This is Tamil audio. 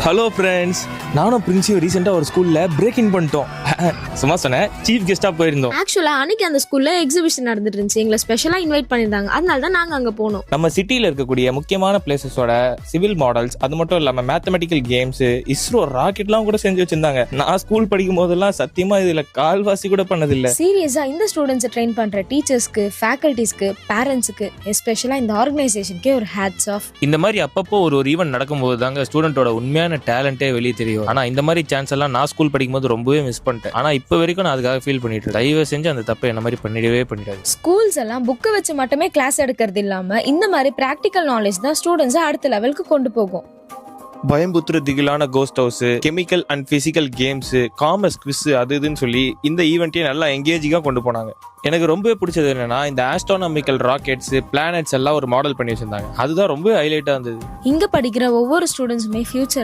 ஹலோ ஃப்ரெண்ட்ஸ், நானும் பிரின்சியும் ரீசெண்டாக ஒரு ஸ்கூலில் பிரேக் இன் பண்ணிட்டோம். சும்மா சொன்னேன், சீஃப் கெஸ்ட்டாக போயிருந்தோம். ஆக்சுவலா அன்னைக்கு அந்த ஸ்கூல்ல எக்ஸிபிஷன் நடந்துட்டு இருந்துச்சு. எங்களை ஸ்பெஷலா இன்வைட் பண்ணிருந்தாங்க. அதனால தான் நாங்க அங்க போனோம். நம்ம சிட்டியில் இருக்கக்கூடிய முக்கியமான பிளேசஸோட சிவில் மாடல்ஸ், அது மட்டும் இல்லாமல் மேத்தமெட்டிக்கல் கேம்ஸ், இஸ்ரோ ராக்கெட்லாம் கூட செஞ்சு வச்சிருந்தாங்க. நான் ஸ்கூல் படிக்கும் போதெல்லாம் சத்தியமா இதுல கால்வாசி கூட பண்ணதில்லை. சீரியஸா இந்த ஸ்டூடெண்ட்ஸை ட்ரெயின் பண்ற டீச்சர்ஸ்க்கு, ஃபேக்கல்டிஸ்க்கு, பேரண்ட்ஸுக்கு, எஸ்பெஷலா இந்த ஆர்கனைசேஷனுக்கே ஒரு ஹேட்ஸ் ஆஃப். இந்த மாதிரி அப்பப்போ ஒரு ஈவெண்ட் நடக்கும்போது தாங்க ஸ்டூடெண்டோட உண்மையான டேலண்டே வெளியே தெரியும். ஆனா இந்த மாதிரி சான்ஸ் எல்லாம் நான் ஸ்கூல் படிக்கும்போது ரொம்பவே மிஸ் பண்ணிட்டேன். ஆனா இப்போ வரைக்கும் நான் அதுக்காக ஃபீல் பண்ணிட்டு இருக்கேன். தயவு செஞ்சு அந்த தப்பை என்ன மாதிரி பண்ணிடாது. ஸ்கூல்ஸ் எல்லாம் புக்கை வச்சு மட்டுமே கிளாஸ் எடுக்கிறது இல்லாம இந்த மாதிரி பிராக்டிக்கல் நாலேஜ் தான் ஸ்டூடெண்ட்ஸை அடுத்த லெவலுக்கு கொண்டு போகும். பயம்புத்துற திகிலான ghost house, chemical and physical games, commerce quiz, அது இதுன்னு சொல்லி இந்த ஈவெண்ட்டையும் நல்லா எங்கேஜிங்கா கொண்டு போனாங்க. எனக்கு ரொம்பவே பிடிச்சது என்னன்னா, இந்த ஆஸ்ட்ரானமிக்கல் ராக்கெட்ஸ், பிளானட்ஸ் எல்லாம் ஒரு மாடல் பண்ணி வச்சிருந்தாங்க. அதுதான் ரொம்ப ஹைலைட்டா இருந்தது. இங்க படிக்கிற ஒவ்வொரு ஸ்டூடெண்ட்ஸுமே ஃபியூச்சர்ல